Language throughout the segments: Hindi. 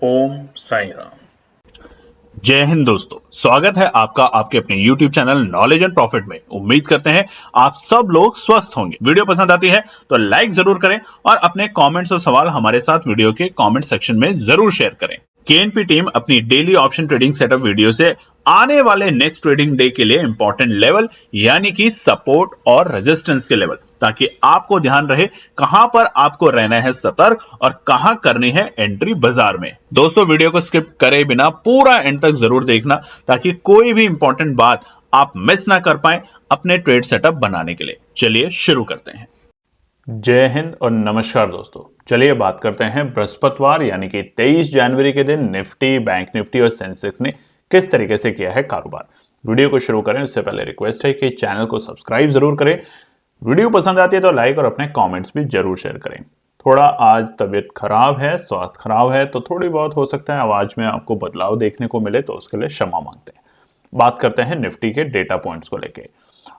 ओम साईं राम। जय हिंद दोस्तों, स्वागत है आपका आपके अपने YouTube channel knowledge and profit में। उम्मीद करते हैं आप सब लोग स्वस्थ होंगे। वीडियो पसंद आती है तो लाइक जरूर करें और अपने कमेंट्स और सवाल हमारे साथ वीडियो के कमेंट सेक्शन में जरूर शेयर करें। केएनपी टीम अपनी daily option trading setup video से आने वाले नेक्स्ट ट्रेडिंग डे के लिए इंपॉर्टेंट लेवल यानी कि सपोर्ट और रेजिस्टेंस के लेवल, ताकि आपको ध्यान रहे कहां पर आपको रहना है सतर्क और कहां करनी है एंट्री बाजार में। दोस्तों, वीडियो को स्किप करे बिना पूरा एंड तक जरूर देखना ताकि कोई भी इंपॉर्टेंट बात आप मिस ना कर पाए अपने ट्रेड सेटअप बनाने के लिए। चलिए शुरू करते हैं। जय हिंद और नमस्कार दोस्तों, चलिए बात करते हैं बृहस्पतिवार यानी कि 23 जनवरी के दिन निफ्टी, बैंक निफ्टी और सेंसेक्स ने किस तरीके से किया है कारोबार। वीडियो को शुरू करें उससे पहले रिक्वेस्ट है कि चैनल को सब्सक्राइब जरूर करें। वीडियो पसंद आती है तो लाइक और अपने कमेंट्स भी जरूर शेयर करें। थोड़ा आज तबीयत खराब है, स्वास्थ्य खराब है, तो थोड़ी बहुत हो सकता है आवाज में आपको बदलाव देखने को मिले, तो उसके लिए क्षमा मांगते हैं। बात करते हैं निफ्टी के डेटा पॉइंट्स को लेके।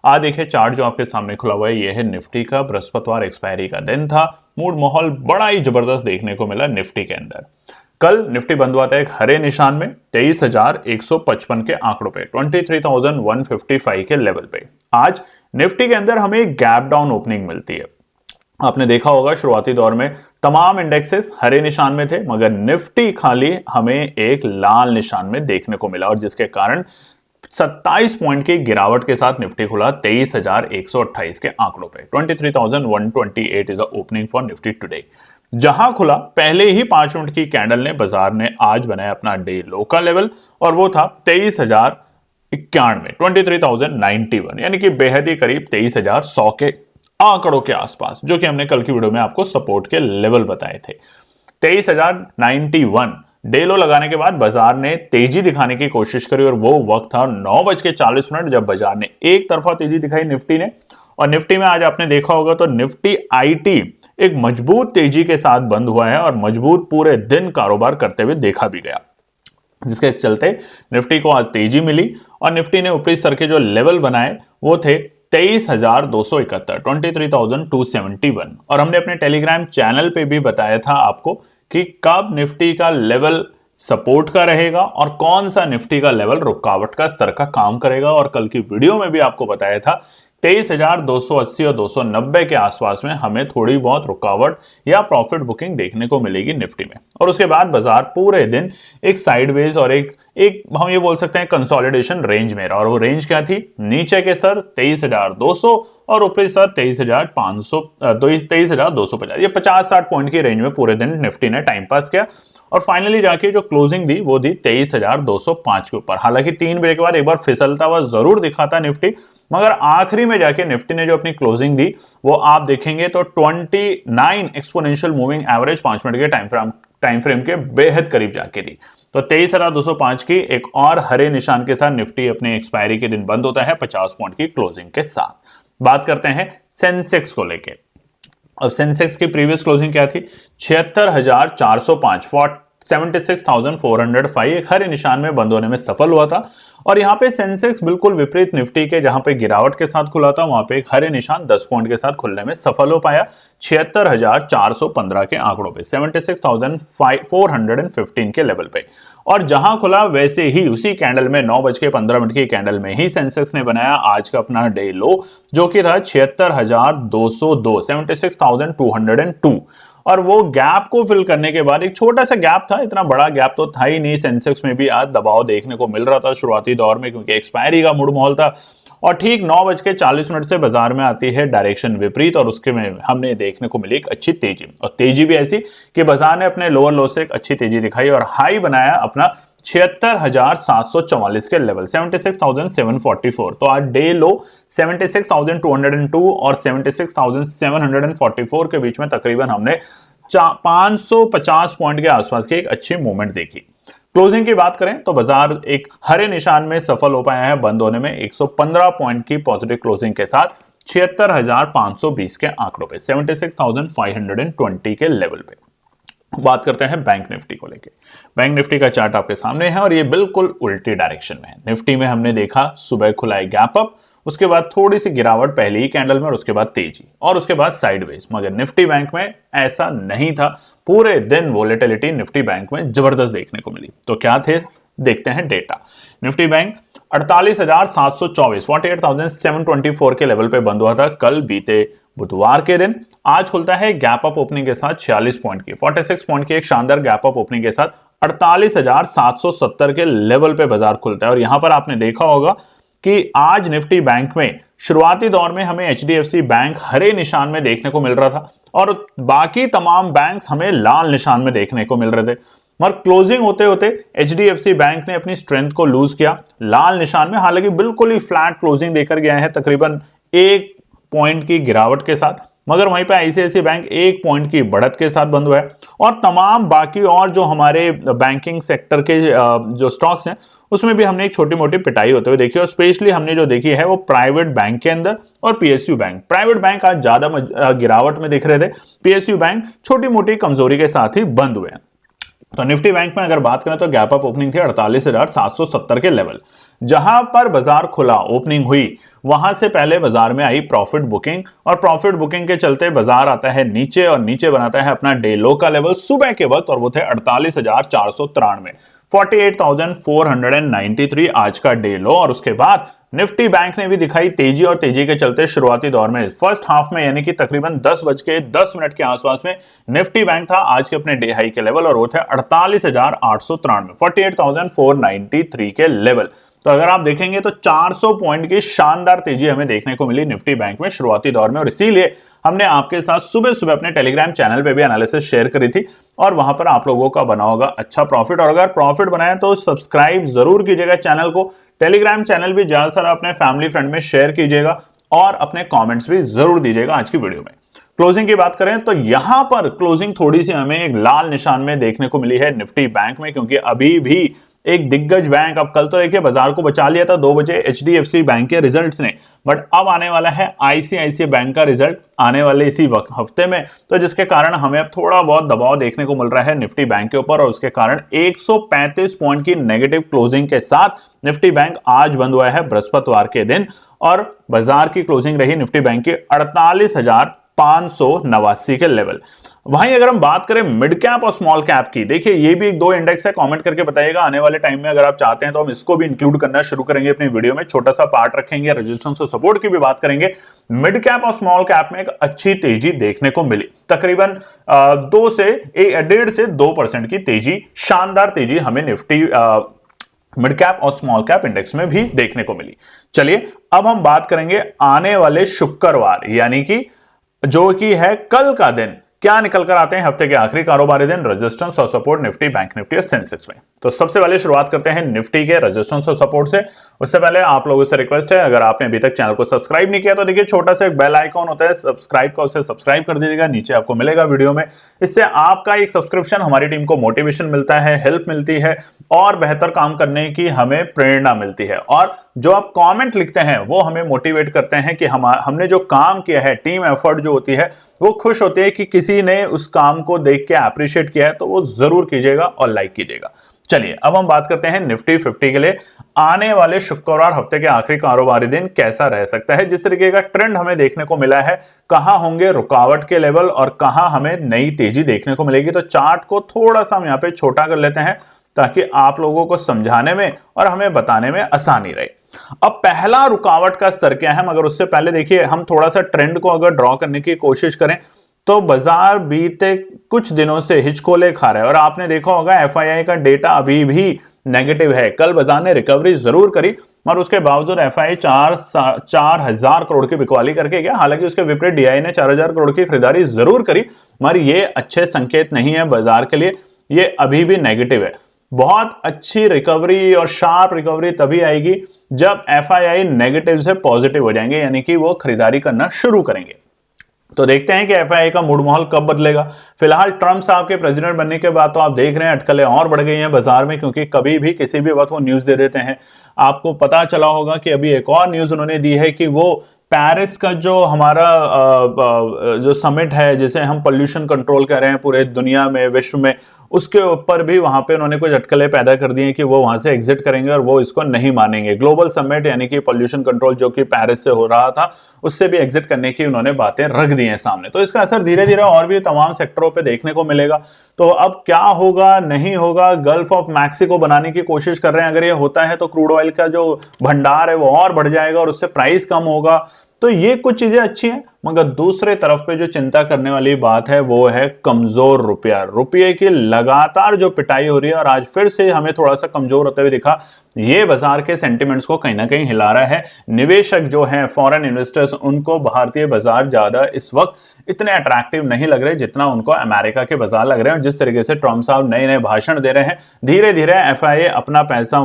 आज देखिए चार्ट जो आपके सामने खुला हुआ है, यह है निफ्टी का। बृहस्पतिवार एक्सपायरी का दिन था। मूड माहौल बड़ा ही जबरदस्त देखने को मिला निफ्टी के अंदर। कल निफ्टी बंद हुआ था एक हरे निशान में 23,155 के आंकड़ों पे, 23,155 के लेवल पे। आज निफ्टी के अंदर हमें एक गैप डाउन ओपनिंग मिलती है। आपने देखा होगा शुरुआती दौर में तमाम इंडेक्सेस हरे निशान में थे, मगर निफ्टी खाली हमें एक लाल निशान में देखने को मिला, और जिसके कारण 27 पॉइंट की गिरावट के साथ निफ्टी खुला 23,128 के आंकड़ों पे। 23,128 is the opening for Nifty today. जहां खुला पहले ही 5 मिनट की कैंडल ने बाजार ने आज बनाया अपना डे लो का लेवल, और वो था 23,091, 23,091, यानी कि बेहद ही करीब 23,100 के आंकड़ों के आसपास, जो कि हमने कल की वीडियो में आपको सपोर्ट के लेवल बताए थे। 23,091 डे लो लगाने के बाद बाजार ने तेजी दिखाने की कोशिश करी, और वो वक्त था 9:40 जब बाजार ने एक तरफा तेजी दिखाई निफ्टी ने। और निफ्टी में आज आपने देखा होगा तो निफ्टी आईटी एक मजबूत तेजी के साथ बंद हुआ है, और मजबूत पूरे दिन कारोबार करते हुए देखा भी गया, जिसके चलते निफ्टी को आज तेजी मिली। और निफ्टी ने ऊपरी स्तर के जो लेवल बनाए वो थे 23,271, 23,271। और हमने अपने टेलीग्राम चैनल पे भी बताया था आपको कि कब निफ्टी का लेवल सपोर्ट का रहेगा और कौन सा निफ्टी का लेवल रुकावट का स्तर का काम करेगा। और कल की वीडियो में भी आपको बताया था 23,280 और 290 के आसपास में हमें थोड़ी बहुत रुकावट या प्रॉफिट बुकिंग देखने को मिलेगी निफ्टी में। और उसके बाद बाजार पूरे दिन एक साइडवेज और एक हम ये बोल सकते हैं कंसोलिडेशन रेंज में रहा। और वो रेंज क्या थी? नीचे के स्तर 23,200 और ऊपरी स्तर 23,500, 23,250। ये 50-60 पॉइंट की रेंज में पूरे दिन निफ्टी ने टाइम पास किया, और फाइनली जाके जो क्लोजिंग दी वो दी 23,205 के ऊपर। हालांकि 3 बजे के बाद एक बार फिसलता हुआ जरूर दिखा था निफ्टी, मगर आखिरी में जाके निफ्टी ने जो अपनी क्लोजिंग दी वो आप देखेंगे तो 29 एक्सपोनेंशियल मूविंग एवरेज 5 मिनट के टाइम फ्रेम के बेहद करीब जाके दी। तो 23,205 की एक और हरे निशान के साथ निफ्टी अपने एक्सपायरी के दिन बंद होता है 50 पॉइंट की क्लोजिंग के साथ। बात करते हैं सेंसेक्स को लेके। अब सेंसेक्स की प्रीवियस क्लोजिंग क्या थी? 76,405, 76,405 एक हरे निशान में बंद होने में सफल हुआ था। और यहां पे सेंसेक्स बिल्कुल विपरीत निफ्टी के, जहां पे गिरावट के साथ खुला था, वहां पे एक हरे निशान 10 पॉइंट के साथ खुलने में सफल हो पाया 76,415 के आंकड़ों पे, 76,415 के लेवल पे। और जहां खुला वैसे ही उसी कैंडल में 9:15 की कैंडल में ही सेंसेक्स ने बनाया आज का अपना डे लो, जो कि था 76,202, 76,202। और वो गैप को फिल करने के बाद एक छोटा सा गैप था, इतना बड़ा गैप तो था ही नहीं। सेंसेक्स में भी आज दबाव देखने को मिल रहा था शुरुआती दौर में, क्योंकि एक्सपायरी का मूड माहौल था। और ठीक 9:40 से बाजार में आती है डायरेक्शन विपरीत, और उसके में हमने देखने को मिली एक अच्छी तेजी, और तेजी भी ऐसी कि बाजार ने अपने लोअर लो से एक अच्छी तेजी दिखाई और हाई बनाया अपना 76,744 के लेवल, 76,744। तो आज डे लो 76,202 और 76,744 के बीच में तकरीबन हमने 550 पॉइंट के आसपास की एक अच्छी मूवमेंट देखी। क्लोजिंग की बात करें तो बाजार एक हरे निशान में सफल हो पाया है बंद होने में 115 पॉइंट की पॉजिटिव क्लोजिंग के साथ 76,520 के आंकड़ों पे, 76,520 के लेवल पे। बात करते हैं बैंक निफ्टी को लेके। बैंक निफ्टी का चार्ट आपके सामने है और ये बिल्कुल उल्टी डायरेक्शन में है। निफ्टी में हमने देखा सुबह खुला है गैप अप, उसके बाद थोड़ी सी गिरावट पहले ही कैंडल में और उसके बाद तेजी और उसके बाद साइडवेज। मगर निफ्टी बैंक में ऐसा नहीं था, पूरे दिन वोलेटिलिटी निफ्टी बैंक में जबरदस्त देखने को मिली। तो क्या थे, देखते हैं डेटा। निफ्टी बैंक 48,724 48,724 के लेवल पे बंद हुआ था कल बीते बुधवार के दिन। आज खुलता है गैप अप ओपनिंग के साथ 46 पॉइंट की 46 पॉइंट की एक शानदार गैप अप ओपनिंग के साथ 48,770 के लेवल पे बाजार खुलता है। और यहां पर आपने देखा होगा कि आज निफ्टी बैंक में शुरुआती दौर में हमें एचडीएफसी बैंक हरे निशान में देखने को मिल रहा था और बाकी तमाम बैंक्स हमें लाल निशान में देखने को मिल रहे थे। मगर क्लोजिंग होते होते एचडीएफसी बैंक ने अपनी स्ट्रेंथ को लूज किया लाल निशान में, हालांकि बिल्कुल ही फ्लैट क्लोजिंग देकर गया है तकरीबन 1 पॉइंट की गिरावट के साथ। मगर वहीं पे आईसीआईसीआई बैंक 1 पॉइंट की बढ़त के साथ बंद हुआ है। और तमाम बाकी और जो हमारे बैंकिंग सेक्टर के जो स्टॉक्स हैं उसमें भी हमने एक छोटी मोटी पिटाई होते हुए देखी और स्पेशली हमने जो देखी है वो प्राइवेट बैंक के अंदर और पीएसयू बैंक। प्राइवेट बैंक आज ज्यादा गिरावट में दिख रहे थे, पीएसयू बैंक छोटी मोटी कमजोरी के साथ ही बंद हुए हैं। तो निफ्टी बैंक में अगर बात करें तो गैप अप ओपनिंग थी 48,770 के लेवल। जहां पर बाजार खुला ओपनिंग हुई वहां से पहले बाजार में आई प्रॉफिट बुकिंग और प्रॉफिट बुकिंग के चलते बाजार आता है नीचे और नीचे बनाता है अपना डे लो का लेवल सुबह के वक्त और वो थे 48,493 48,493 आज का डे लो। और उसके बाद निफ्टी बैंक ने भी दिखाई तेजी और तेजी के चलते शुरुआती दौर में फर्स्ट हाफ में यानी कि तकरीबन 10:10 के आसपास में निफ्टी बैंक था आज के अपने डे हाई के लेवल और वो थे 48,893 48,493 के लेवल। तो अगर आप देखेंगे तो 400 पॉइंट की शानदार तेजी हमें देखने को मिली निफ्टी बैंक में शुरुआती दौर में और इसीलिए हमने आपके साथ सुबह सुबह अपने टेलीग्राम चैनल पे भी एनालिसिस शेयर करी थी और वहां पर आप लोगों का बना होगा अच्छा प्रॉफिट। और अगर प्रॉफिट बनाए तो सब्सक्राइब जरूर कीजिएगा चैनल को, टेलीग्राम चैनल भी ज्यादा सारा अपने फैमिली फ्रेंड में शेयर कीजिएगा और अपने कमेंट्स भी जरूर दीजिएगा आज की वीडियो में। क्लोजिंग की बात करें तो यहां पर क्लोजिंग थोड़ी सी हमें एक लाल निशान में देखने को मिली है निफ्टी बैंक में, क्योंकि अभी भी एक दिग्गज बैंक, अब कल तो देखिए बाजार को बचा लिया था 2 बजे एचडीएफसी बैंक के रिजल्ट्स ने, बट अब आने वाला है आईसीआईसीआई बैंक का रिजल्ट आने वाले इसी हफ्ते में, तो जिसके कारण हमें अब थोड़ा बहुत दबाव देखने को मिल रहा है निफ्टी बैंक के ऊपर और उसके कारण 135 पॉइंट की नेगेटिव क्लोजिंग के साथ निफ्टी बैंक आज बंद हुआ है बृहस्पतिवार के दिन और बाजार की क्लोजिंग रही निफ्टी बैंक की 48,589 के लेवल। वहीं अगर हम बात करें मिड कैप और स्मॉल कैप की, देखिए ये भी 2 इंडेक्स है, कमेंट करके बताइएगा आने वाले टाइम में अगर आप चाहते हैं तो हम इसको भी इंक्लूड करना शुरू करेंगे अपनी वीडियो में, छोटा सा पार्ट रखेंगे, रेजिस्टेंस और सपोर्ट की भी बात करेंगे। मिड कैप और स्मॉल कैप में एक अच्छी तेजी देखने को मिली, तकरीबन 1.5 से 2% की तेजी, शानदार तेजी हमें निफ्टी मिड कैप और स्मॉल कैप इंडेक्स में भी देखने को मिली। चलिए अब हम बात करेंगे आने वाले शुक्रवार यानी कि जो कि है कल का दिन, क्या निकल कर आते हैं हफ्ते के आखिरी कारोबारी दिन, रेजिस्टेंस और सपोर्ट निफ्टी, बैंक निफ्टी और सेंसेक्स में। तो सबसे पहले शुरुआत करते हैं निफ्टी के रेजिस्टेंस और सपोर्ट से। उससे पहले आप लोगों से रिक्वेस्ट है, अगर आपने अभी तक चैनल को सब्सक्राइब नहीं किया तो देखिए छोटा सा एक बेल आइकॉन होता है सब्सक्राइब का, उसे सब्सक्राइब कर दीजिएगा, नीचे आपको मिलेगा वीडियो में। इससे आपका एक सब्सक्रिप्शन हमारी टीम को मोटिवेशन मिलता है, हेल्प मिलती है और बेहतर काम करने की हमें प्रेरणा मिलती है। और जो आप कमेंट लिखते हैं वो हमें मोटिवेट करते हैं कि हमने जो काम किया है, टीम एफर्ट जो होती है वो खुश होती है कि किसी ने उस काम को देख के अप्रिशिएट किया है, तो वो जरूर कीजिएगा और लाइक कीजिएगा। चलिए अब हम बात करते हैं निफ्टी 50 के लिए आने वाले शुक्रवार हफ्ते के आखिरी कारोबारी दिन कैसा रह सकता है, जिस तरीके का ट्रेंड हमें देखने को मिला है, कहां होंगे रुकावट के लेवल और कहां हमें नई तेजी देखने को मिलेगी। तो चार्ट को थोड़ा सा हम यहाँ पे छोटा कर लेते हैं ताकि आप लोगों को समझाने में और हमें बताने में आसानी रहे। अब पहला रुकावट का स्तर क्या है, मगर उससे पहले देखिए हम थोड़ा सा ट्रेंड को अगर ड्रॉ करने की कोशिश करें तो बाजार बीते कुछ दिनों से हिचकोले खा रहा है और आपने देखा होगा एफआईआई का डेटा अभी भी नेगेटिव है। कल बाजार ने रिकवरी जरूर करी मगर उसके बावजूद एफआईआई 4,000 करोड़ की बिकवाली करके गया, हालांकि उसके विपरीत डीआई ने 4,000 करोड़ की खरीदारी जरूर करी मगर ये अच्छे संकेत नहीं है बाजार के लिए, ये अभी भी नेगेटिव है। बहुत अच्छी रिकवरी और शार्प रिकवरी तभी आएगी जब एफआईआई नेगेटिव से पॉजिटिव हो जाएंगे, यानी कि वो खरीदारी करना शुरू करेंगे। तो देखते हैं कि एफआईआई का मूड माहौल कब बदलेगा। फिलहाल ट्रंप साहब के प्रेसिडेंट बनने के बाद तो आप देख रहे हैं अटकलें और बढ़ गई हैं बाजार में, क्योंकि कभी भी किसी भी वक्त वो न्यूज दे देते हैं। आपको पता चला होगा कि अभी एक और न्यूज उन्होंने दी है कि वो पेरिस का जो हमारा जो समिट है जिसे हम पोल्यूशन कंट्रोल कर रहे हैं पूरे दुनिया में, विश्व में, उसके ऊपर भी वहां पे उन्होंने कुछ अटकलें पैदा कर दी हैं कि वो वहां से एग्जिट करेंगे और वो इसको नहीं मानेंगे। ग्लोबल समिट यानी कि पॉल्यूशन कंट्रोल जो कि पेरिस से हो रहा था, उससे भी एग्जिट करने की उन्होंने बातें रख दी हैं सामने। तो इसका असर धीरे धीरे और भी तमाम सेक्टरों पे देखने को मिलेगा। तो अब क्या होगा नहीं होगा, गल्फ ऑफ मैक्सिको बनाने की कोशिश कर रहे हैं, अगर ये होता है तो क्रूड ऑयल का जो भंडार है वो और बढ़ जाएगा और उससे प्राइस कम होगा। तो ये कुछ चीजें अच्छी हैं, मगर दूसरे तरफ पे जो चिंता करने वाली बात है वो है कमजोर रुपया। रुपये की लगातार जो पिटाई हो रही है और आज फिर से हमें थोड़ा सा कमजोर होते हुए दिखा, ये बाजार के सेंटिमेंट्स को कहीं ना कहीं हिला रहा है। निवेशक जो हैं, फॉरेन इन्वेस्टर्स, उनको भारतीय बाजार ज्यादा इस वक्त इतने अट्रैक्टिव नहीं लग रहे जितना उनको अमेरिका के बाजार लग रहे हैं। और जिस तरीके से ट्रम्प साहब नए नए भाषण दे रहे हैं, धीरे धीरे एफआईए अपना पैसा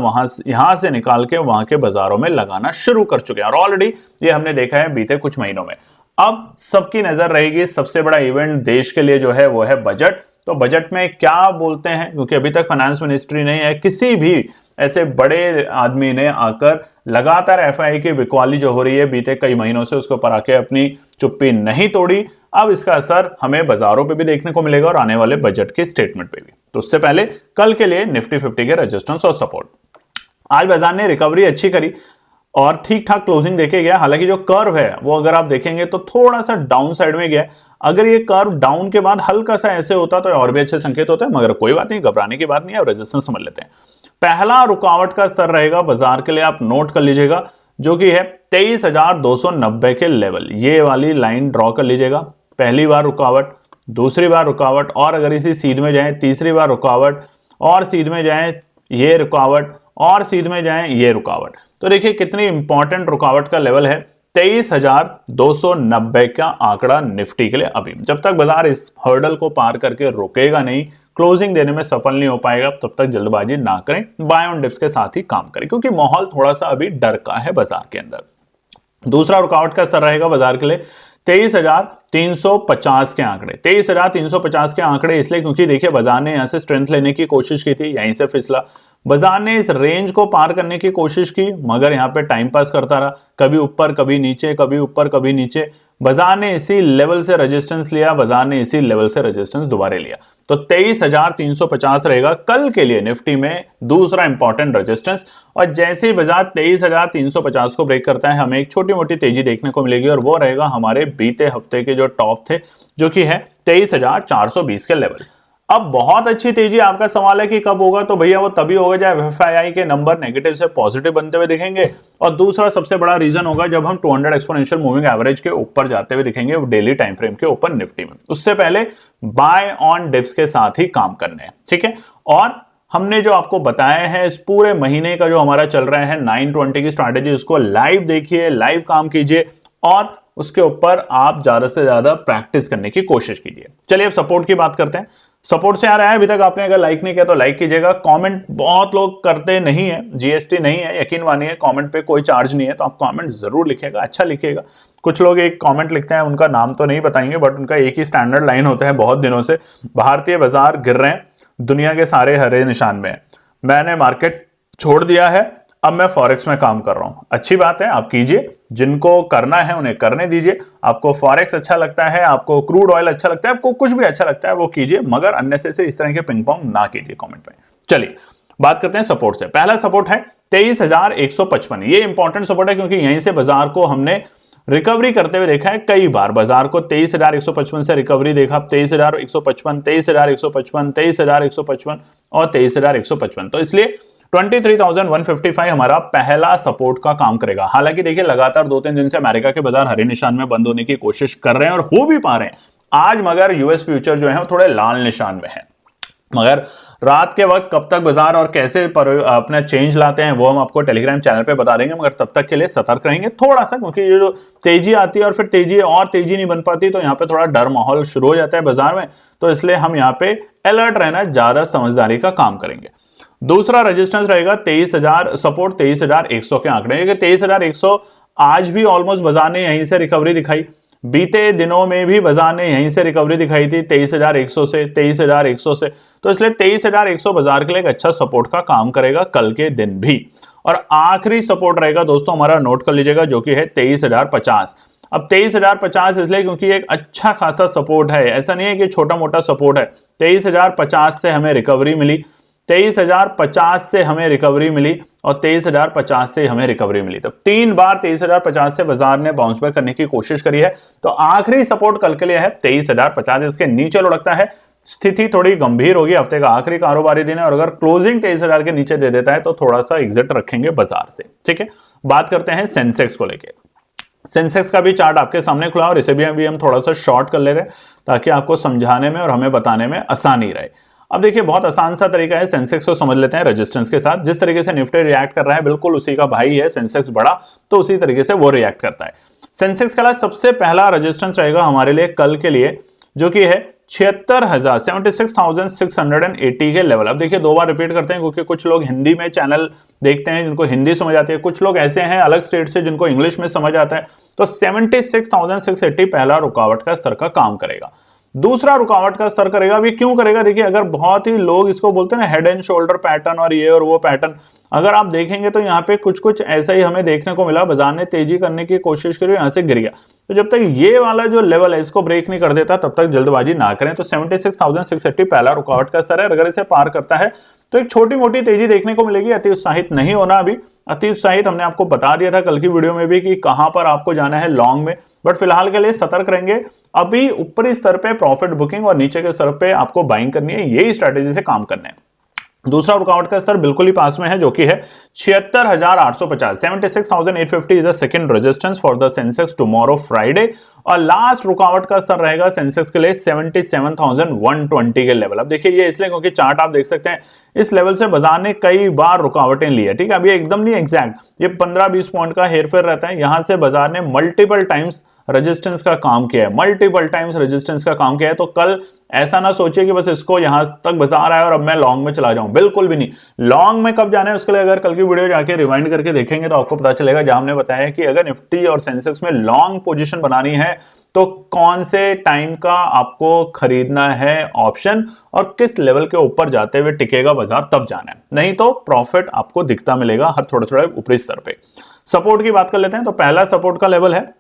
यहां से निकाल के वहां के बाजारों में लगाना शुरू कर चुके हैं और ऑलरेडी ये हमने देखा है बीते कुछ महीनों में। अब सबकी नजर रहेगी, सबसे बड़ा इवेंट देश के लिए जो है वो है बजट। तो बजट में क्या बोलते हैं, क्योंकि अभी तक फाइनेंस मिनिस्ट्री नहीं है, किसी भी ऐसे बड़े आदमी ने आकर लगातार एफआईआई की बिकवाली जो हो रही है बीते कई महीनों से, उसके ऊपर आके अपनी चुप्पी नहीं तोड़ी। अब इसका असर हमें बाजारों पे भी देखने को मिलेगा और आने वाले बजट के स्टेटमेंट पे भी। तो उससे पहले कल के लिए निफ्टी 50 के रेजिस्टेंस और सपोर्ट। आज बाजार ने रिकवरी अच्छी करी और ठीक ठाक क्लोजिंग देके गया। हालांकि जो कर्व है वो अगर आप देखेंगे तो थोड़ा सा डाउन साइड में गया। अगर ये कर्व डाउन के बाद हल्का सा ऐसे होता तो और भी अच्छे संकेत होते हैं, मगर कोई बात नहीं, घबराने की बात नहीं है। रेजिस्टेंस समझ लेते हैं। पहला रुकावट का स्तर रहेगा बाजार के लिए, आप नोट कर लीजिएगा, जो कि है 23,290 के लेवल। ये वाली लाइन ड्रॉ कर लीजिएगा। पहली बार रुकावट, दूसरी बार रुकावट, और अगर इसी सीध में जाए तीसरी बार रुकावट, और सीध में जाए ये रुकावट, और सीध में जाए ये रुकावट। तो देखिए कितनी इंपॉर्टेंट रुकावट का लेवल है 23,290 का आंकड़ा निफ्टी के लिए। अभी जब तक बाजार इस हर्डल को पार करके रुकेगा नहीं, क्लोजिंग देने में सफल नहीं हो पाएगा, तब तक जल्दबाजी ना करें, बाय ऑन डिप्स के साथ ही काम करें, क्योंकि माहौल थोड़ा सा अभी डर का है बाजार के अंदर। दूसरा रुकावट का स्तर रहेगा बाजार के लिए 23,350 के आंकड़े। 23,350 के आंकड़े इसलिए क्योंकि देखिए बाजार ने यहां से स्ट्रेंथ लेने की कोशिश की थी, यहीं से फिसला। बाजार ने इस रेंज को पार करने की कोशिश की, मगर यहां पे टाइम पास करता रहा, कभी ऊपर कभी नीचे, कभी ऊपर कभी नीचे। बाजार ने इसी लेवल से रेजिस्टेंस लिया, बाजार ने इसी लेवल से रेजिस्टेंस दोबारा लिया। तो 23,350 रहेगा कल के लिए निफ्टी में दूसरा इंपॉर्टेंट रेजिस्टेंस। और जैसे ही बाजार 23,350 को ब्रेक करता है, हमें एक छोटी मोटी तेजी देखने को मिलेगी, और वो रहेगा हमारे बीते हफ्ते के जो टॉप थे, जो कि है 23,420 के लेवल। अब बहुत अच्छी तेजी, आपका सवाल है कि कब होगा, तो भैया वो तभी होगा जब एफआईआई के नंबर नेगेटिव से पॉजिटिव बनते हुए दिखेंगे। और दूसरा सबसे बड़ा रीजन होगा जब हम 200 एक्सपोनेंशियल मूविंग एवरेज के ऊपर जाते हुए दिखेंगे, डेली टाइम फ्रेम के ऊपर निफ्टी में। उससे पहले बाय ऑन डिप्स के साथ ही काम करने हैं, ठीक है। और हमने जो आपको बताया है इस पूरे महीने का जो हमारा चल रहा है 920 की स्ट्रैटेजी, उसको लाइव देखिए, लाइव काम कीजिए और उसके ऊपर आप ज्यादा से ज्यादा प्रैक्टिस करने की कोशिश कीजिए। चलिए अब सपोर्ट की बात करते हैं। सपोर्ट से आ रहा है, अभी तक आपने अगर लाइक नहीं किया तो लाइक कीजिएगा। कमेंट बहुत लोग करते नहीं है, जीएसटी नहीं है, यकीन मानिए कमेंट पे कोई चार्ज नहीं है, तो आप कमेंट जरूर लिखिएगा, अच्छा लिखिएगा। कुछ लोग एक कमेंट लिखते हैं, उनका नाम तो नहीं बताएंगे, बट उनका एक ही स्टैंडर्ड लाइन होता है बहुत दिनों से, भारतीय बाजार गिर रहे हैं, दुनिया के सारे हरे निशान में है, मैंने मार्केट छोड़ दिया है, अब मैं फॉरेक्स में काम कर रहा हूं। अच्छी बात है, आप कीजिए, जिनको करना है उन्हें करने दीजिए। आपको फॉरेक्स अच्छा लगता है, आपको क्रूड ऑयल अच्छा लगता है, आपको कुछ भी अच्छा लगता है वो कीजिए, मगर अननेसेसरी इस तरह के पिंग पोंग ना कीजिए कमेंट में। चलिए बात करते हैं सपोर्ट से। पहला सपोर्ट है 23,155। ये इंपॉर्टेंट सपोर्ट है क्योंकि यहीं से बाजार को हमने रिकवरी करते हुए देखा है कई बार। बाजार को 23,155 से रिकवरी देखा, 23,155, 23,155, 23,155 और 23,155। तो इसलिए 23,155 हमारा पहला सपोर्ट का काम करेगा। हालांकि देखिए लगातार 2-3 दिन से अमेरिका के बाजार हरे निशान में बंद होने की कोशिश कर रहे हैं और हो भी पा रहे हैं आज, मगर यूएस फ्यूचर जो है वो थोड़े लाल निशान में है। मगर रात के वक्त कब तक बाजार और कैसे अपना चेंज लाते हैं वो हम आपको टेलीग्राम चैनल पे बता देंगे, मगर तब तक के लिए सतर्क रहेंगे थोड़ा सा, क्योंकि ये जो तेजी आती है और फिर तेजी और तेजी नहीं बन पाती, तो यहाँ पे थोड़ा डर माहौल शुरू हो जाता है बाजार में। तो इसलिए हम यहाँ पे अलर्ट रहना, ज्यादा समझदारी का काम करेंगे। दूसरा रेजिस्टेंस रहेगा 23,000, सपोर्ट 23,100 के आंकड़े। 23,100 आज भी ऑलमोस्ट बाजार ने यहीं से रिकवरी दिखाई, बीते दिनों में भी बाजार ने यहीं से रिकवरी दिखाई थी 23,100 से, 23,100 से। तो इसलिए 23,100 बाजार के लिए एक अच्छा सपोर्ट का काम करेगा कल के दिन भी। और आखिरी सपोर्ट रहेगा दोस्तों हमारा, नोट कर लीजिएगा, जो कि है 23,050। अब 23,050 इसलिए क्योंकि एक अच्छा खासा सपोर्ट है, ऐसा नहीं है कि छोटा मोटा सपोर्ट है। 23,050 से हमें रिकवरी मिली, 23,050 से हमें रिकवरी मिली और 23,050 से हमें रिकवरी मिली। तब 3 बार 23,050 से बाजार ने बाउंस बैक करने की कोशिश करी है। तो आखिरी सपोर्ट कल के लिए है 23,050, इसके नीचे लुढ़कता है स्थिति थोड़ी गंभीर होगी। हफ्ते का आखिरी कारोबारी दिन है और अगर क्लोजिंग 23,000 के नीचे दे देता है तो थोड़ा सा एग्जिट रखेंगे बाजार से। ठीक है, बात करते हैं सेंसेक्स को लेके। सेंसेक्स का भी चार्ट आपके सामने खुला और इसे भी हम थोड़ा सा शॉर्ट कर ले रहे हैं ताकि आपको समझाने में और हमें बताने में आसानी रहे। अब देखिए, बहुत आसान सा तरीका है, सेंसेक्स को समझ लेते हैं रेजिस्टेंस के साथ। जिस तरीके से निफ्टी रिएक्ट कर रहा है बिल्कुल उसी का भाई है सेंसेक्स, बड़ा तो उसी तरीके से वो रिएक्ट करता है। सेंसेक्स का सबसे पहला रेजिस्टेंस रहेगा हमारे लिए कल के लिए, जो कि है 76,680 के लेवल। अब देखिए, 2 बार रिपीट करते हैं क्योंकि कुछ लोग हिंदी में चैनल देखते हैं जिनको हिंदी समझ आती है, कुछ लोग ऐसे हैं अलग स्टेट से जिनको इंग्लिश में समझ आता है। तो 76,680 पहला रुकावट का स्तर का काम करेगा। दूसरा रुकावट का स्तर करेगा। अब ये क्यों करेगा? देखिए, अगर बहुत ही लोग इसको बोलते हैं ना हेड एंड शोल्डर पैटर्न और ये और वो पैटर्न, अगर आप देखेंगे तो यहाँ पे कुछ ऐसा ही हमें देखने को मिला। बाजार ने तेजी करने की कोशिश करी, यहां से गिर गया। तो जब तक ये वाला जो लेवल है इसको ब्रेक नहीं कर देता तब तक जल्दबाजी ना करें। तो 76,680 पहला रुकावट का स्तर है। अगर इसे पार करता है तो एक छोटी मोटी तेजी देखने को मिलेगी। अति उत्साहित नहीं होना। अभी अति उत्साहित हमने आपको बता दिया था कल की वीडियो में भी कि कहां पर आपको जाना है लॉन्ग में, बट फिलहाल के लिए सतर्क रहेंगे। अभी ऊपरी स्तर पे प्रॉफिट बुकिंग और नीचे के स्तर पे आपको बाइंग करनी है, यही स्ट्रेटेजी से काम करना है। दूसरा रुकावट का स्तर बिल्कुल ही पास में है, जो कि है 76,850। 76,850 is the second resistance for the Sensex tomorrow Friday. और लास्ट रुकावट का स्तर रहेगा सेंसेक्स के लिए 77,120 के लेवल। अब देखिए, ये इसलिए क्योंकि चार्ट आप देख सकते हैं इस लेवल से बाजार ने कई बार रुकावटें ली है। ठीक है, अब ये एकदम नहीं एग्जैक्ट, ये 15-20 पॉइंट का हेरफेर रहता है। यहां से बाजार ने मल्टीपल टाइम्स रेजिस्टेंस का काम किया है, मल्टीपल टाइम्स रेजिस्टेंस का काम किया है। तो कल ऐसा ना सोचिए कि बस इसको यहां तक बाजार आया और अब मैं लॉन्ग में चला जाऊं, बिल्कुल भी नहीं। लॉन्ग में कब जाना है उसके लिए अगर कल की वीडियो जाके रिवाइंड करके देखेंगे तो आपको पता चलेगा, जहां हमने बताया कि अगर निफ्टी और सेंसेक्स में लॉन्ग पोजीशन बनानी है तो कौन से टाइम का आपको खरीदना है ऑप्शन और किस लेवल के ऊपर जाते हुए टिकेगा बाजार, तब जाना है। नहीं तो प्रॉफिट आपको दिखता मिलेगा हर थोड़े ऊपरी स्तर पे। सपोर्ट की बात कर लेते हैं। तो पहला सपोर्ट का लेवल है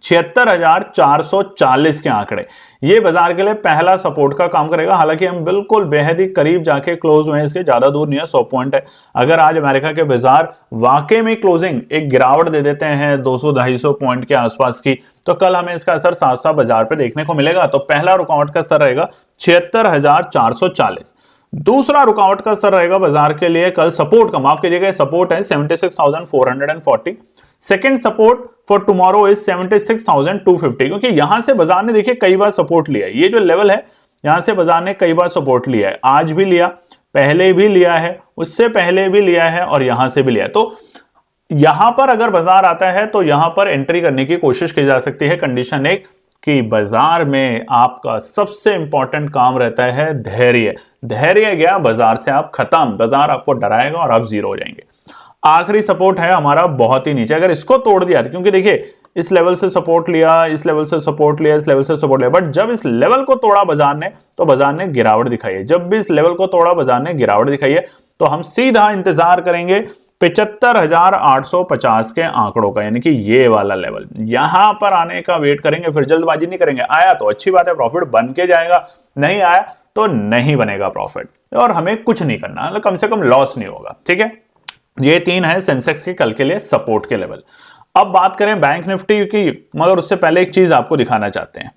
76,440 के आंकड़े। ये बाजार के लिए पहला सपोर्ट का काम करेगा। हालांकि हम बिल्कुल बेहद ही करीब जाके क्लोज हुए हैं, इसके ज्यादा दूर नहीं है, 100 पॉइंट है। अगर आज अमेरिका के बाजार वाकई में क्लोजिंग एक गिरावट दे देते हैं 200-250 पॉइंट के आसपास की, तो कल हमें इसका असर साफ साफ बाजार पे देखने को मिलेगा। तो पहला रुकावट का स्तर रहेगा 76,440। दूसरा रुकावट का स्तर रहेगा बाजार के लिए कल सपोर्ट का, माफ कीजिएगा, सपोर्ट है 76,440। Second support for tomorrow is 76,250, क्योंकि यहां से बाजार ने देखिए कई बार सपोर्ट लिया है। ये जो लेवल है यहां से बाजार ने कई बार सपोर्ट लिया है, आज भी लिया, पहले भी लिया है, उससे पहले भी लिया है और यहां से भी लिया है। तो यहां पर अगर बाजार आता है तो यहां पर एंट्री करने की कोशिश की जा सकती है। कंडीशन एक कि बाजार में आपका सबसे इंपॉर्टेंट काम रहता है धैर्य। धैर्य गया बाजार से आप खत्म, बाजार आपको डराएगा और आप जीरो हो जाएंगे। आखिरी सपोर्ट है हमारा बहुत ही नीचे, अगर इसको तोड़ दिया, क्योंकि देखिए इस लेवल से सपोर्ट लिया, इस लेवल से सपोर्ट लिया, इस लेवल से सपोर्ट लिया, बट जब इस लेवल को तोड़ा बाजार ने तो बाजार ने गिरावट दिखाई है। जब भी इस लेवल को तोड़ा बाजार ने गिरावट दिखाई है, तो हम सीधा इंतजार करेंगे 75,850 के आंकड़ों का, यानी कि ये वाला लेवल यहां पर आने का वेट करेंगे। फिर जल्दबाजी नहीं करेंगे। आया तो अच्छी बात है, प्रॉफिट बन के जाएगा, नहीं आया तो नहीं बनेगा प्रॉफिट और हमें कुछ नहीं करना, मतलब कम से कम लॉस नहीं होगा। ठीक है, ये 3 है सेंसेक्स के कल के लिए सपोर्ट के लेवल। अब बात करें बैंक निफ्टी की, मगर उससे पहले एक चीज आपको दिखाना चाहते हैं।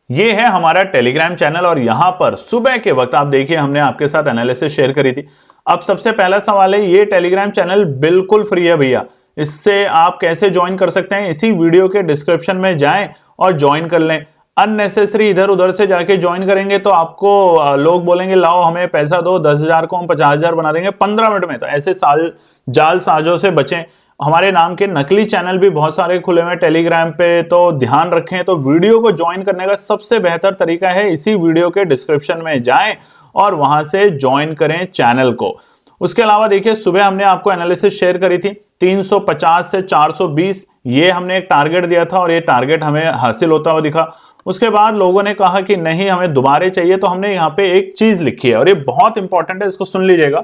ये है हमारा टेलीग्राम चैनल और यहां पर सुबह के वक्त आप देखिए हमने आपके साथ एनालिसिस शेयर करी थी। अब सबसे पहला सवाल है, ये टेलीग्राम चैनल बिल्कुल फ्री है भैया, इससे आप कैसे ज्वाइन कर सकते हैं? इसी वीडियो के डिस्क्रिप्शन में जाएं और ज्वाइन कर लें। अननेसेसरी इधर उधर से जाके ज्वाइन करेंगे तो आपको लोग बोलेंगे लाओ हमें पैसा दो, 10,000 को हम 50,000 बना देंगे 15 मिनट में। तो ऐसे जाल साजों से बचें। हमारे नाम के नकली चैनल भी बहुत सारे खुले हुए हैं टेलीग्राम पे, तो ध्यान रखें। तो वीडियो को ज्वाइन करने का सबसे बेहतर तरीका है इसी वीडियो के डिस्क्रिप्शन में जाएं और वहां से ज्वाइन करें चैनल को। उसके अलावा देखिए सुबह हमने आपको एनालिसिस शेयर करी थी 350 से 420, ये हमने एक टारगेट दिया था और ये टारगेट हमें हासिल होता हुआ दिखा। उसके बाद लोगों ने कहा कि नहीं हमें दोबारे चाहिए, तो हमने यहाँ पे एक चीज लिखी है और ये बहुत इंपॉर्टेंट है, इसको सुन लीजिएगा।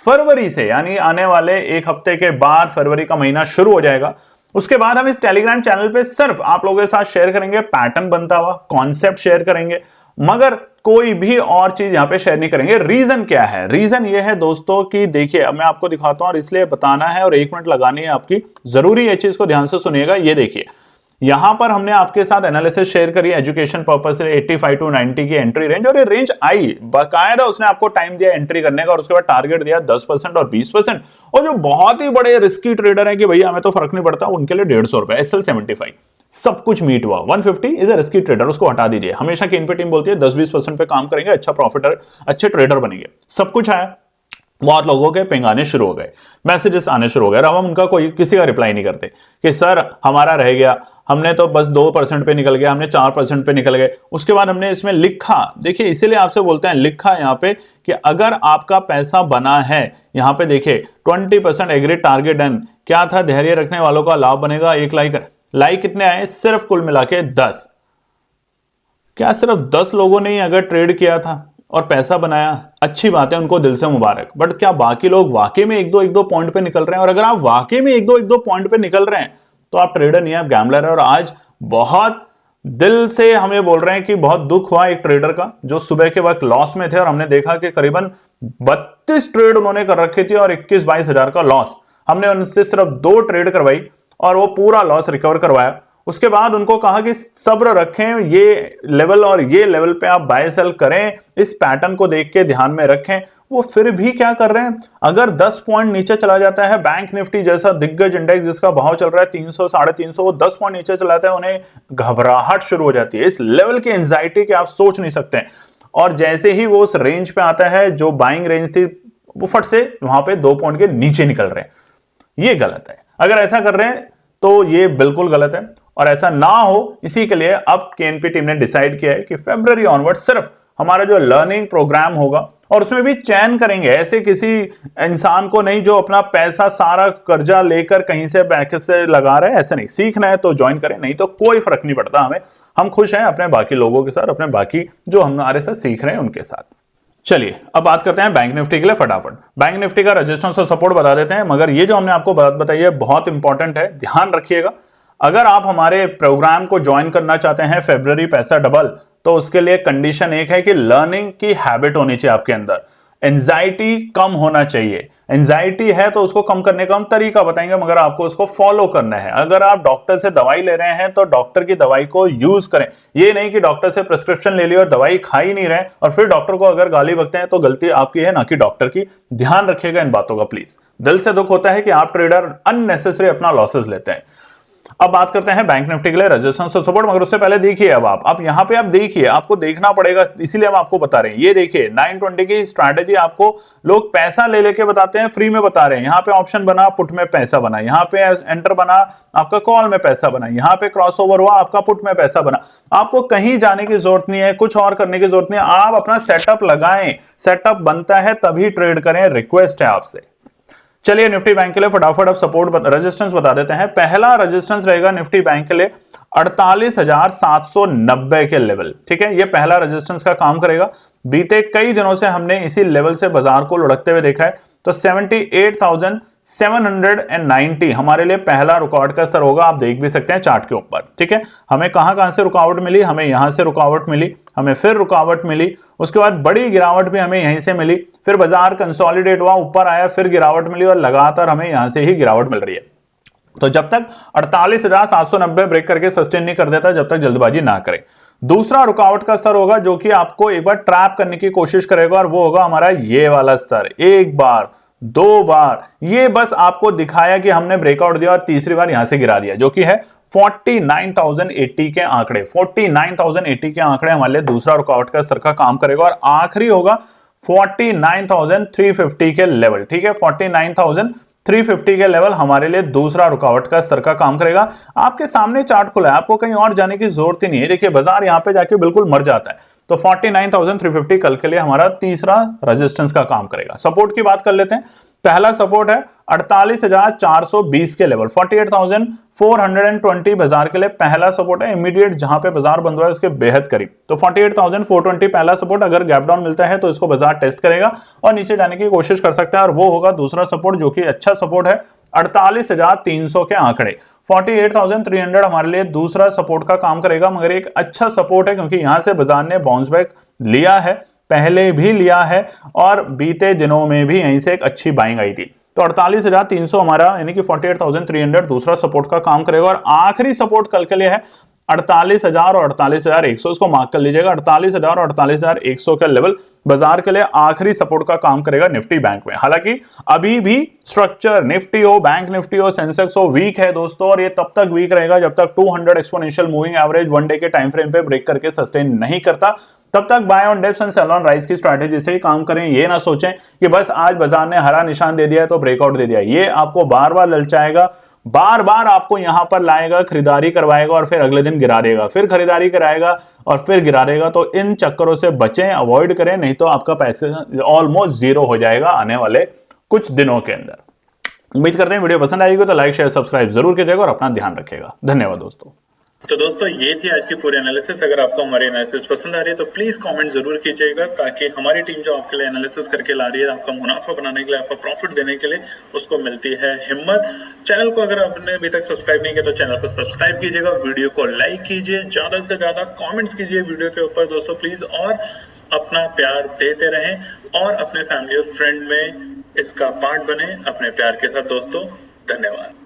फरवरी से, यानी आने वाले एक हफ्ते के बाद फरवरी का महीना शुरू हो जाएगा, उसके बाद हम इस टेलीग्राम चैनल पे सिर्फ आप लोगों के साथ शेयर करेंगे पैटर्न बनता हुआ, कॉन्सेप्ट शेयर करेंगे, मगर कोई भी और चीज यहां पे शेयर नहीं करेंगे। रीजन क्या है? रीजन ये है दोस्तों कि देखिए, अब मैं आपको दिखाता हूं और इसलिए बताना है और 1 मिनट लगानी है आपकी, जरूरी है चीज को ध्यान से सुनिएगा। ये देखिए, यहां पर हमने आपके साथ एनालिसिस शेयर करी एजुकेशन पर्पस से 85 टू 90 की एंट्री रेंज, और ये रेंज आई बाकायदा, उसने आपको टाइम दिया एंट्री करने का और उसके बाद टारगेट दिया 10% और 20%। और जो बहुत ही बड़े रिस्की ट्रेडर हैं कि भैया हमें तो फर्क नहीं पड़ता, उनके लिए 150 रुपए SL75 सब कुछ मीट हुआ। 150 इज अ रिस्की ट्रेडर, उसको हटा दीजिए। हमेशा की इनपे टीम बोलती है 10-20% पे काम करेंगे, अच्छा प्रॉफिटर, अच्छे ट्रेडर बनेंगे। सब कुछ आया, बहुत लोगों के पिंग आने शुरू हो गए, मैसेजेस आने शुरू हो गए, अब हम उनका कोई किसी का रिप्लाई नहीं करते कि सर हमारा रह गया, हमने तो बस 2% पे निकल गया, हमने 4% पे निकल गए। उसके बाद हमने इसमें लिखा, देखिए इसीलिए आपसे बोलते हैं, लिखा यहां पे कि अगर आपका पैसा बना है, यहां पे देखिए 20% एग्री टारगेट डन, क्या था? धैर्य रखने वालों का लाभ बनेगा। 1 लाइक कितने आए? सिर्फ कुल मिला के 10। क्या सिर्फ 10 लोगों ने ही अगर ट्रेड किया था और पैसा बनाया, अच्छी बात है, उनको दिल से मुबारक। बट क्या बाकी लोग वाकई में एक दो पॉइंट पे निकल रहे हैं? और अगर आप वाकई में एक दो पॉइंट पे निकल रहे हैं तो आप ट्रेडर नहीं है, आप गैम्बलर है। और आज बहुत दिल से हमें बोल रहे हैं कि बहुत दुख हुआ एक ट्रेडर का, जो सुबह के वक्त लॉस में थे और हमने देखा कि करीबन 32 ट्रेड उन्होंने कर रखी थी और 21-22 हजार का लॉस। हमने उनसे सिर्फ 2 ट्रेड करवाई और वो पूरा लॉस रिकवर करवाया। उसके बाद उनको कहा कि सब्र रखें, ये लेवल और ये लेवल पे आप बाय सेल करें, इस पैटर्न को देख के ध्यान में रखें। वो फिर भी क्या कर रहे हैं? अगर 10 पॉइंट नीचे चला जाता है, बैंक निफ्टी जैसा दिग्गज इंडेक्स जिसका भाव चल रहा है 300 350, वो 10 पॉइंट नीचे चला जाता है, उन्हें घबराहट शुरू हो जाती है। इस लेवल की एंजाइटी के आप सोच नहीं सकते हैं। और जैसे ही वो उस रेंज पे आता है जो बाइंग रेंज थी, वो फट से वहां पे 2 पॉइंट के नीचे निकल रहे हैं। ये गलत है। अगर ऐसा कर रहे हैं तो ये बिल्कुल गलत है, और ऐसा ना हो इसी के लिए अब केएनपी टीम ने डिसाइड किया है कि फरवरी ऑनवर्ड सिर्फ हमारा जो लर्निंग प्रोग्राम होगा, और उसमें भी चयन करेंगे, ऐसे किसी इंसान को नहीं जो अपना पैसा सारा कर्जा लेकर कहीं से बैंक से लगा रहे हैं। ऐसे नहीं, सीखना है तो ज्वाइन करें, नहीं तो कोई फर्क नहीं पड़ता हमें। हम खुश हैं अपने बाकी लोगों के साथ, अपने बाकी जो हमारे साथ सीख रहे हैं उनके साथ। चलिए अब बात करते हैं बैंक निफ्टी के लिए फटाफट। बैंक निफ्टी का रेजिस्टेंस और सपोर्ट बता देते हैं, मगर ये जो हमने आपको बात बताई है बहुत इंपॉर्टेंट है, ध्यान रखिएगा। अगर आप हमारे प्रोग्राम को ज्वाइन करना चाहते हैं फरवरी पैसा डबल, तो उसके लिए कंडीशन एक है कि लर्निंग की हैबिट होनी चाहिए आपके अंदर, एंजाइटी कम होना चाहिए। एंजाइटी है तो उसको कम करने का हम तरीका बताएंगे, मगर आपको उसको फॉलो करना है। अगर आप डॉक्टर से दवाई ले रहे हैं तो डॉक्टर की दवाई को यूज करें। ये नहीं कि डॉक्टर से प्रिस्क्रिप्शन ले ली और दवाई खा ही नहीं रहे और फिर डॉक्टर को अगर गाली बकते हैं तो गलती आपकी है, ना कि डॉक्टर की। ध्यान रखिएगा इन बातों का प्लीज। दिल से दुख होता है कि आप ट्रेडर अननेसेसरी अपना लॉसेस लेते हैं। अब बात करते हैं बैंक निफ्टी के लिए रेजिस्टेंस और सपोर्ट, मगर उससे पहले देखिए अब आप यहां पे आप देखिए, आपको देखना पड़ेगा, इसीलिए हम आपको बता रहे हैं। ये देखिए 920 की स्ट्रैटेजी आपको लोग पैसा ले लेके बताते हैं, फ्री में बता रहे हैं। यहां पे ऑप्शन बना, पुट में पैसा बना, यहां पे एंटर बना, आपका कॉल में पैसा बना, यहां पे क्रॉसओवर हुआ, आपका पुट में पैसा बना। आपको कहीं जाने की जरूरत नहीं है, कुछ और करने की जरूरत नहीं है। आप अपना सेटअप लगाएं, सेटअप बनता है तभी ट्रेड करें, रिक्वेस्ट है आपसे। चलिए निफ्टी बैंक के लिए फटाफट अब सपोर्ट रेजिस्टेंस बता देते हैं। पहला रेजिस्टेंस रहेगा निफ्टी बैंक के लिए 48,790 के लेवल, ठीक है। ये पहला रेजिस्टेंस का काम करेगा। बीते कई दिनों से हमने इसी लेवल से बाजार को लुढ़कते हुए देखा है, तो 78,790 हमारे लिए पहला रुकावट का स्तर होगा। आप देख भी सकते हैं चार्ट के ऊपर, ठीक है। हमें कहां से रुकावट मिली? हमें यहां से रुकावट मिली, हमें फिर रुकावट मिली, उसके बाद बड़ी गिरावट भी हमें यहीं से मिली, फिर बाजार कंसोलिडेट हुआ, ऊपर आया, फिर गिरावट मिली और लगातार हमें यहां से ही गिरावट मिल रही है। तो जब तक 48,790 ब्रेक करके सस्टेन नहीं कर देता, जब तक जल्दबाजी ना करें। दूसरा रुकावट का स्तर होगा जो कि आपको एक बार ट्रैप करने की कोशिश करेगा, और वो होगा हमारा ये वाला स्तर। एक बार, 2 बार, ये बस आपको दिखाया कि हमने ब्रेकआउट दिया, और तीसरी बार यहां से गिरा दिया, जो कि है 49,080 के आंकड़े। 49,080 के आंकड़े हमारे लिए दूसरा रुकावट का स्तर का काम करेगा, और आखिरी होगा 49,350 के लेवल, ठीक है। 49,350 के लेवल हमारे लिए दूसरा रुकावट का स्तर का काम करेगा। आपके सामने चार्ट खुला है, आपको कहीं और जाने की जरूरत ही नहीं है। देखिए बाजार यहां पे जाके बिल्कुल मर जाता है। तो 49,350 कल के लिए हमारा तीसरा रेजिस्टेंस का काम करेगा। सपोर्ट की बात कर लेते हैं। पहला सपोर्ट है 48,420 के लेवल, 48,420 बाजार के लिए पहला सपोर्ट है। इमीडिएट जहां पे बाजार बंद हुआ है उसके बेहद करीब, तो 48,420 पहला सपोर्ट। अगर गैप डाउन मिलता है तो इसको बाजार टेस्ट करेगा और नीचे जाने की कोशिश कर सकता है, और वो होगा दूसरा सपोर्ट जो कि अच्छा सपोर्ट है 48,300 के आंकड़े। 48,300 हमारे लिए दूसरा सपोर्ट का काम करेगा, मगर एक अच्छा सपोर्ट है क्योंकि यहां से बाजार ने बाउंस बैक लिया है, पहले भी लिया है और बीते दिनों में भी यहीं से एक अच्छी बाइंग आई थी। तो 48,300 हमारा यानी कि 48,300 दूसरा सपोर्ट का काम करेगा और आखिरी सपोर्ट कल के लिए है 48,000 और 48,100, इसको मार्क कर लीजिएगा। 48,000 और 48,100 का लेवल बाजार के लिए आखिरी सपोर्ट का काम करेगा निफ्टी बैंक में। हालांकि अभी भी स्ट्रक्चर निफ्टी हो, बैंक निफ्टी हो, सेंसेक्स हो, वीक है दोस्तों, और ये तब तक वीक रहेगा जब तक 200 exponential moving average one day के टाइम फ्रेम पे ब्रेक करके सस्टेन नहीं करता। तब तक buy on dips and sell on rise की स्ट्रैटेजी से ही काम करें। ये ना सोचें कि बस आज बाजार ने हरा निशान दे दिया है तो ब्रेकआउट दे दिया, ये आपको बार बार ललचाएगा, बार बार आपको यहां पर लाएगा, खरीदारी करवाएगा और फिर अगले दिन गिरा देगा, फिर खरीदारी कराएगा और फिर गिरा देगा। तो इन चक्करों से बचें, अवॉइड करें, नहीं तो आपका पैसे ऑलमोस्ट जीरो हो जाएगा आने वाले कुछ दिनों के अंदर। उम्मीद करते हैं वीडियो पसंद आएगी, तो लाइक शेयर सब्सक्राइब जरूर कीजिएगा और अपना ध्यान रखिएगा। धन्यवाद दोस्तों। तो दोस्तों ये थी आज की पूरी एनालिसिस। अगर आपको हमारी एनालिसिस पसंद आ रही है तो प्लीज कमेंट जरूर कीजिएगा, ताकि हमारी टीम जो आपके लिए एनालिसिस करके ला रही है, आपका मुनाफा बनाने के लिए, आपका प्रॉफिट देने के लिए, उसको मिलती है हिम्मत। चैनल को अगर आपने अभी तक सब्सक्राइब नहीं किया तो चैनल को सब्सक्राइब कीजिएगा, वीडियो को लाइक कीजिए, ज्यादा से ज्यादा कॉमेंट्स कीजिए वीडियो के ऊपर दोस्तों प्लीज, और अपना प्यार देते रहें और अपने फैमिली और फ्रेंड में इसका पार्ट बने अपने प्यार के साथ दोस्तों। धन्यवाद।